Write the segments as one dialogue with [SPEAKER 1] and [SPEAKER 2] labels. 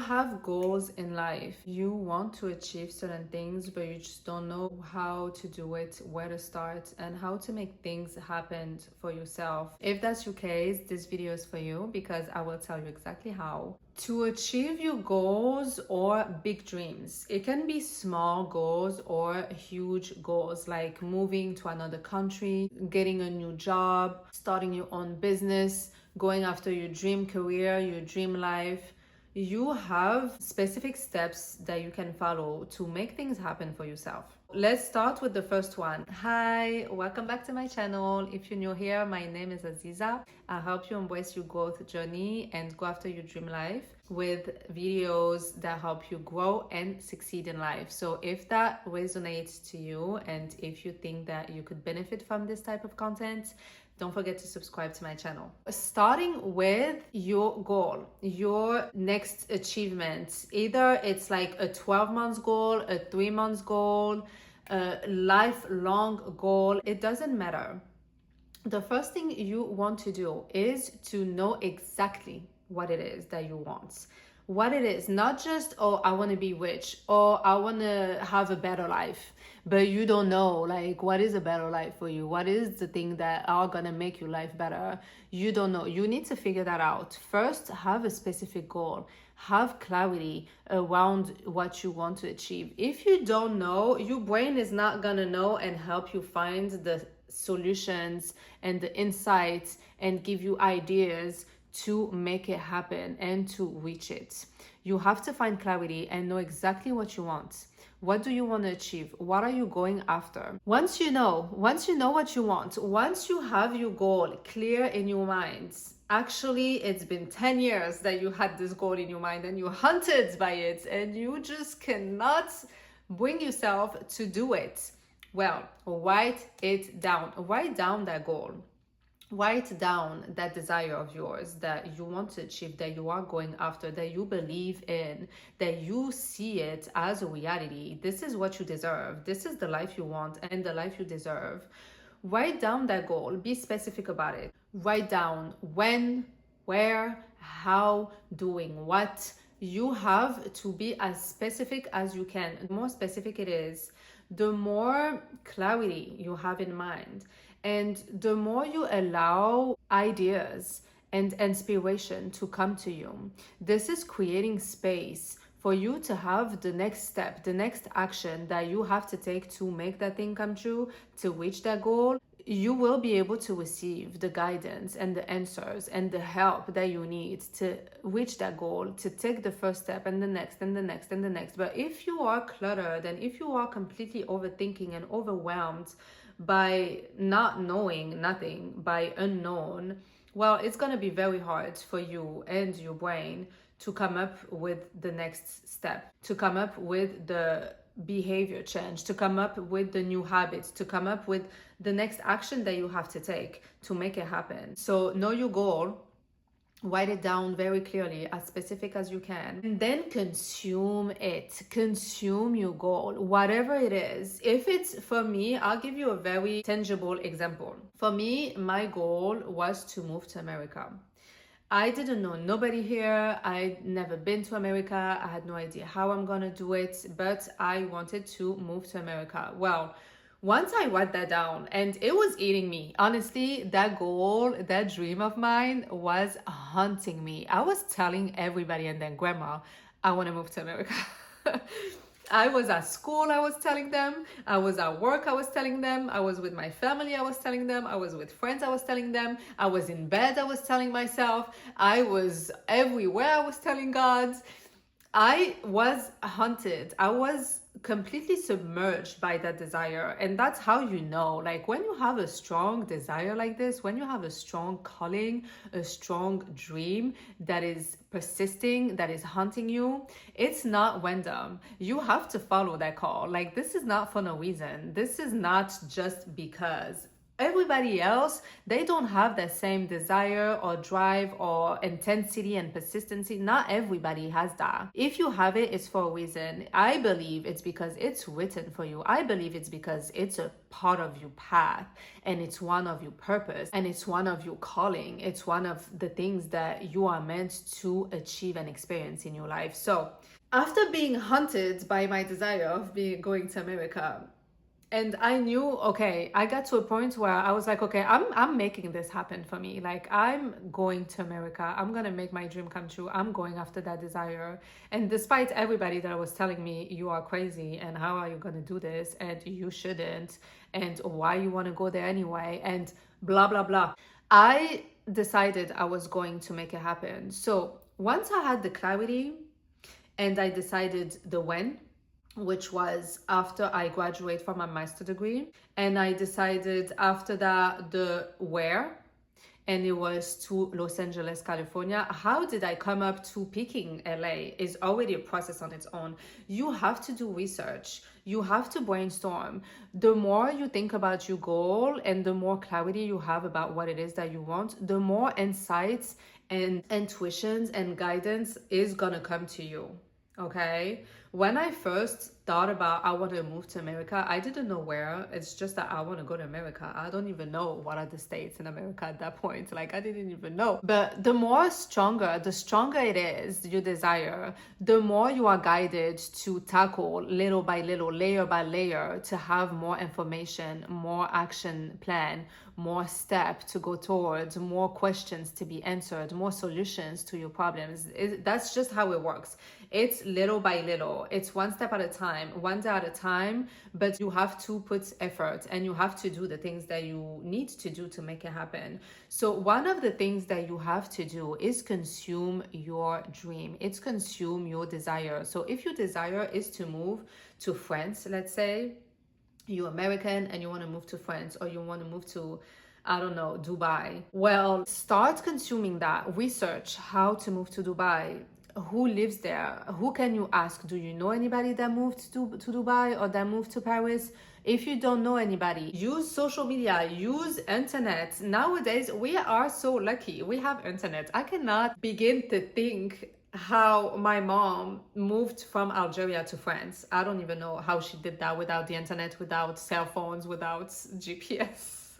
[SPEAKER 1] have goals in life. You want to achieve certain things, but you just don't know how to do it, where to start, and how to make things happen for yourself. If that's your case, this video is for you because I will tell you exactly how to achieve your goals or big dreams. It can be small goals or huge goals, like moving to another country, getting a new job, starting your own business, going after your dream career, your dream life. You have specific steps that you can follow to make things happen for yourself. Let's start with the first one. Hi, welcome back to my channel. If you're new here, my name is Aziza. I help you embrace your growth journey and go after your dream life with videos that help you grow and succeed in life. So if that resonates to you and if you think that you could benefit from this type of content, don't forget to subscribe to my channel. Starting with your goal, your next achievement. Either it's like a 12 months goal, a 3 months goal, a lifelong goal. It doesn't matter. The first thing you want to do is to know exactly what it is that you want. What it is, not just, oh, I want to be rich or I want to have a better life, but you don't know, like, what is a better life for you? What is the thing that are going to make your life better? You don't know. You need to figure that out. First, have a specific goal. Have clarity around what you want to achieve. If you don't know, your brain is not going to know and help you find the solutions and the insights and give you ideas to make it happen and to reach it. You have to find clarity and know exactly what you want. What do you want to achieve? What are you going after? Once you know what you want, once you have your goal clear in your mind, actually it's been 10 years that you had this goal in your mind and you're hunted by it and you just cannot bring yourself to do it. Well, write it down. Write down that goal. Write down that desire of yours that you want to achieve, that you are going after, that you believe in, that you see it as a reality. This is what you deserve. This is the life you want and the life you deserve. Write down that goal. Be specific about it. Write down when, where, how, doing what. You have to be as specific as you can. The more specific it is, the more clarity you have in mind. And the more you allow ideas and inspiration to come to you, this is creating space for you to have the next step, the next action that you have to take to make that thing come true, to reach that goal. You will be able to receive the guidance and the answers and the help that you need to reach that goal, to take the first step and the next and the next and the next. But if you are cluttered and if you are completely overthinking and overwhelmed by not knowing nothing, by unknown, well, it's going to be very hard for you and your brain to come up with the next step, to come up with the behavior change, to come up with the new habits, to come up with the next action that you have to take to make it happen. So know your goal. Write it down very clearly, as specific as you can, and then consume it. Consume your goal, whatever it is. If it's, for me, I'll give you a very tangible example. For me, my goal was to move to America. I didn't know nobody here. I'd never been to America. I had no idea how I'm gonna do it, but I wanted to move to America. Well, once I wrote that down, and it was eating me. Honestly, that goal, that dream of mine was haunting me. I was telling everybody and then grandma, I want to move to America. I was at school, I was telling them. I was at work, I was telling them. I was with my family, I was telling them. I was with friends, I was telling them. I was in bed, I was telling myself. I was everywhere, I was telling God. I was haunted. I was completely submerged by that desire. And that's how you know, like, when you have a strong desire like this, when you have a strong calling, a strong dream that is persisting, that is haunting you, it's not random. You have to follow that call. Like, this is not for no reason. This is not just because Everybody else, they don't have the same desire or drive or intensity and persistency. Not everybody has that. If you have it, it's for a reason. I believe it's because it's written for you. I believe it's because it's a part of your path, and it's one of your purpose, and it's one of your calling. It's one of the things that you are meant to achieve and experience in your life. So after being hunted by my desire of going to America, and I knew, okay, I got to a point where I was like, okay, I'm making this happen for me. Like, I'm going to America. I'm gonna make my dream come true. I'm going after that desire. And despite everybody that was telling me, you are crazy, and how are you gonna do this, and you shouldn't, and why you wanna go there anyway, and blah blah blah, I decided I was going to make it happen. So once I had the clarity and I decided the when, which was after I graduate from my master degree. And I decided after that the where, and it was to Los Angeles, California. How did I come up to picking LA is already a process on its own. You have to do research. You have to brainstorm. The more you think about your goal and the more clarity you have about what it is that you want, the more insights and intuitions and guidance is gonna come to you. Okay? When I first thought about I want to move to America, I didn't know where. It's just that I want to go to America. I don't even know what are the states in America at that point. Like, I didn't even know. But the stronger it is, your desire, the more you are guided to tackle little by little, layer by layer, to have more information, more action plan, more step to go towards, more questions to be answered, more solutions to your problems. That's just how it works. It's little by little. It's one step at a time, one day at a time, but you have to put effort and you have to do the things that you need to do to make it happen. So one of the things that you have to do is consume your dream. It's consume your desire. So if your desire is to move to France, let's say, you're American and you want to move to France, or you want to move to, I don't know, Dubai. Well, start consuming that. Research how to move to Dubai. Who lives there? Who can you ask? Do you know anybody that moved to Dubai or that moved to Paris? If you don't know anybody, use social media, use internet. Nowadays, we are so lucky. We have internet. I cannot begin to think how my mom moved from Algeria to France. I don't even know how she did that without the internet, without cell phones, without GPS,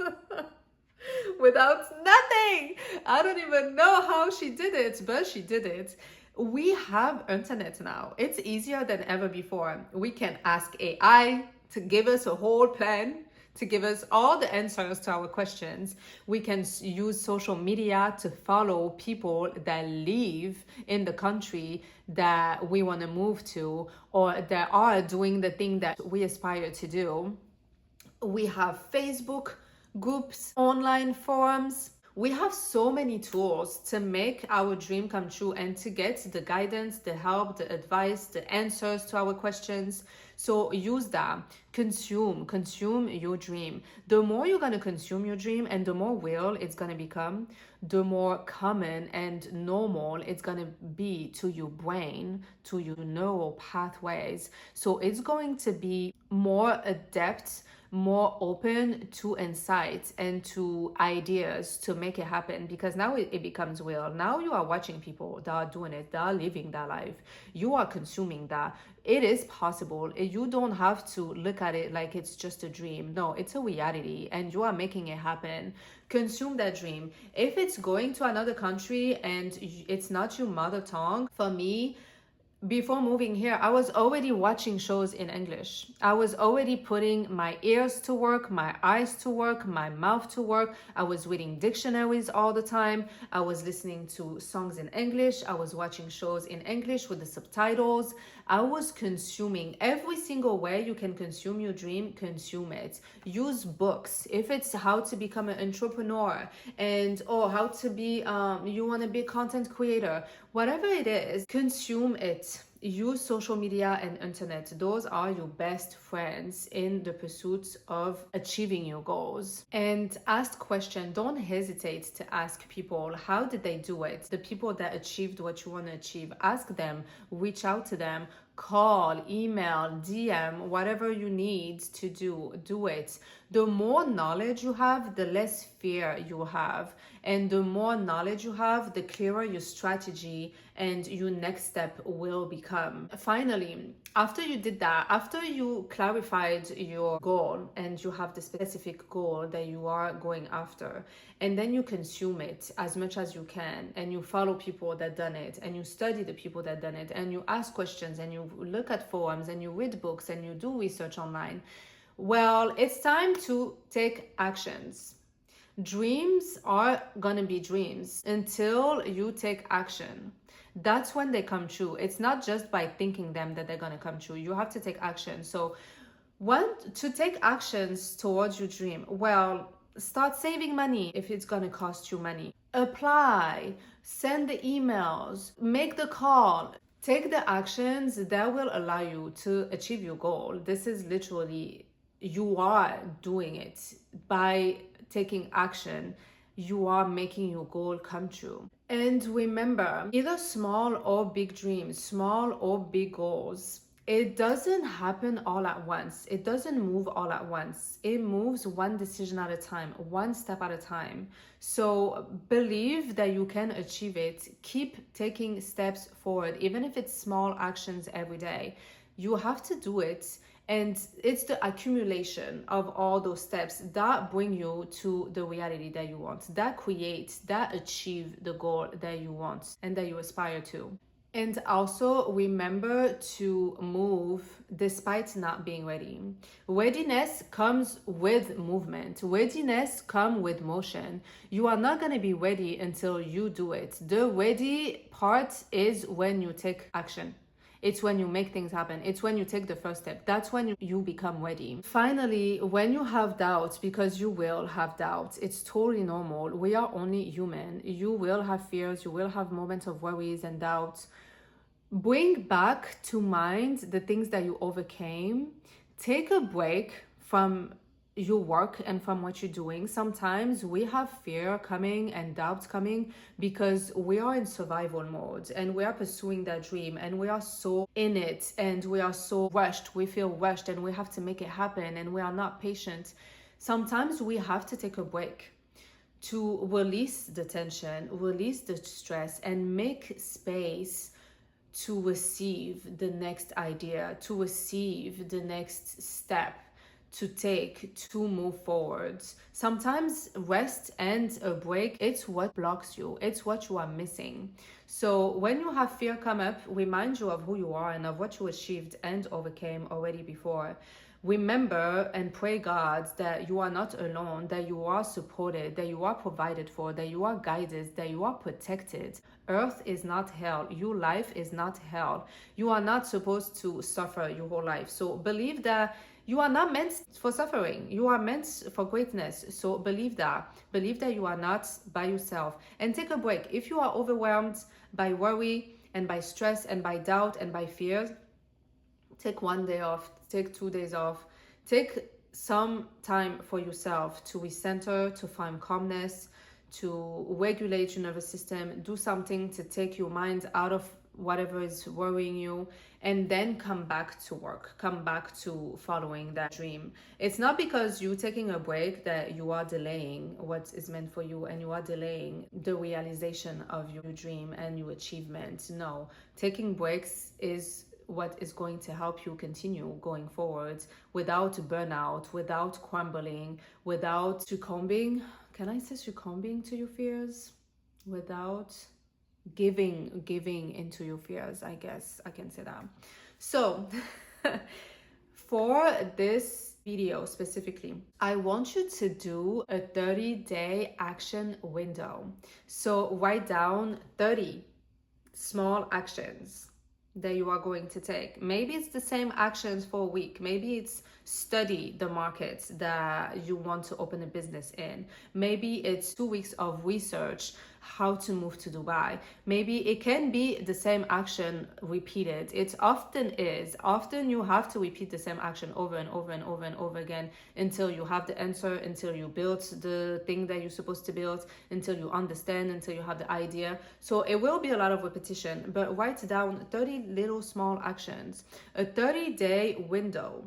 [SPEAKER 1] without nothing. I don't even know how she did it, but she did it. We have internet now. It's easier than ever before. We can ask AI to give us a whole plan, to give us all the answers to our questions. We can use social media to follow people that live in the country that we want to move to, or that are doing the thing that we aspire to do. We have Facebook groups, online forums. We have so many tools to make our dream come true and to get the guidance, the help, the advice, the answers to our questions. So use that. Consume your dream. The more you're going to consume your dream and the more real it's going to become, the more common and normal it's going to be to your brain, to your neural pathways. So it's going to be more adept, more open to insights and to ideas to make it happen, because now it becomes real. Now you are watching people that are doing it, that are living that life. You are consuming that. It is possible. You don't have to look at it like it's just a dream. No, it's a reality and you are making it happen. Consume that dream. If it's going to another country and it's not your mother tongue, for me, before moving here, I was already watching shows in English. I was already putting my ears to work, my eyes to work, my mouth to work. I was reading dictionaries all the time. I was listening to songs in English. I was watching shows in English with the subtitles. I was consuming every single way you can consume your dream, consume it. Use books. If it's how to become an entrepreneur or how to be, you want to be a content creator, whatever it is, consume it. use social media and internet. Those are your best friends in the pursuit of achieving your goals. And ask questions. Don't hesitate to ask people, how did they do it? The people that achieved what you want to achieve, ask them, reach out to them, call, email, DM, whatever you need to do it. The more knowledge you have, the less fear you have. And the more knowledge you have, the clearer your strategy and your next step will become. Finally, after you did that, after you clarified your goal and you have the specific goal that you are going after, and then you consume it as much as you can, and you follow people that done it, and you study the people that done it, and you ask questions, and you look at forums, and you read books, and you do research online, well, it's time to take actions. Dreams are gonna be dreams until you take action. That's when they come true. It's not just by thinking them that they're gonna come true. You have to take action. So, to take actions towards your dream, well, start saving money if it's gonna cost you money. Apply, send the emails, make the call. Take the actions that will allow you to achieve your goal. This is literally, you are doing it. By taking action, you are making your goal come true. And remember, either small or big dreams, small or big goals, it doesn't happen all at once. It doesn't move all at once. It moves one decision at a time, one step at a time. So believe that you can achieve it. Keep taking steps forward, even if it's small actions every day. You have to do it. And it's the accumulation of all those steps that bring you to the reality that you want, that create, that achieve the goal that you want and that you aspire to. And also remember to move despite not being ready. Readiness comes with movement. Readiness comes with motion. You are not going to be ready until you do it. The ready part is when you take action. It's when you make things happen. It's when you take the first step. That's when you become ready. Finally, when you have doubts, because you will have doubts, it's totally normal. We are only human. You will have fears. You will have moments of worries and doubts. Bring back to mind the things that you overcame. Take a break from your work and from what you're doing. Sometimes we have fear coming and doubts coming because we are in survival mode and we are pursuing that dream and we are so in it and we are so rushed. We feel rushed and we have to make it happen and we are not patient. Sometimes we have to take a break to release the tension, release the stress, and make space to receive the next idea, to receive the next step to take to move forwards. Sometimes rest and a break, it's what blocks you. It's what you are missing. So when you have fear come up, remind you of who you are and of what you achieved and overcame already before. Remember and pray God that you are not alone, that you are supported, that you are provided for, that you are guided, that you are protected. Earth is not hell. Your life is not hell. You are not supposed to suffer your whole life. So believe that you are not meant for suffering. You are meant for greatness. So believe that. Believe that you are not by yourself. And take a break. If you are overwhelmed by worry and by stress and by doubt and by fear, take 1 day off. Take 2 days off. Take some time for yourself to recenter, to find calmness, to regulate your nervous system. Do something to take your mind out of whatever is worrying you, and then come back to work, come back to following that dream. It's not because you're taking a break that you are delaying what is meant for you and you are delaying the realization of your dream and your achievement. No, taking breaks is what is going to help you continue going forward without burnout, without crumbling, without succumbing. Can I say succumbing to your fears? Without giving into your fears, I guess I can say that. So for this video specifically, I want you to do a 30-day action window. So write down 30 small actions that you are going to take. Maybe it's the same actions for a week. Maybe it's study the markets that you want to open a business in. Maybe it's 2 weeks of research how to move to Dubai. Maybe it can be the same action repeated. It often is. Often you have to repeat the same action over and over and over and over again until you have the answer, until you build the thing that you're supposed to build, until you understand, until you have the idea. So it will be a lot of repetition, but write down 30 little small actions, a 30-day window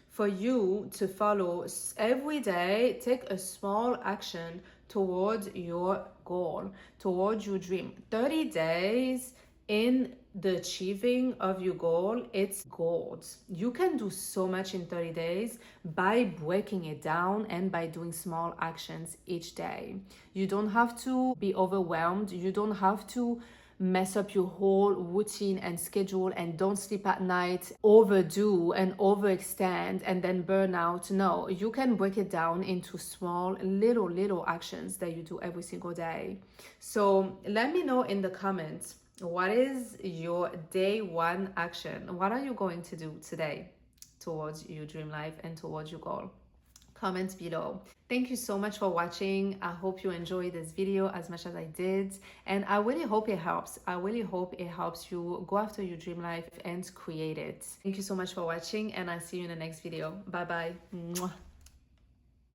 [SPEAKER 1] for you to follow every day. Take a small action towards your goal, towards your dream. 30 days in the achieving of your goal, it's gold. You can do so much in 30 days by breaking it down and by doing small actions each day. You don't have to be overwhelmed. You don't have to mess up your whole routine and schedule and don't sleep at night, overdo and overextend and then burn out. No, you can break it down into small little actions that you do every single day. So let me know in the comments, what is your day one action? What are you going to do today towards your dream life and towards your goal? Comment below. Thank you so much for watching. I hope you enjoyed this video as much as I did, and I really hope it helps. I really hope it helps you go after your dream life and create it. Thank you so much for watching, and I'll see you in the next video. Bye bye.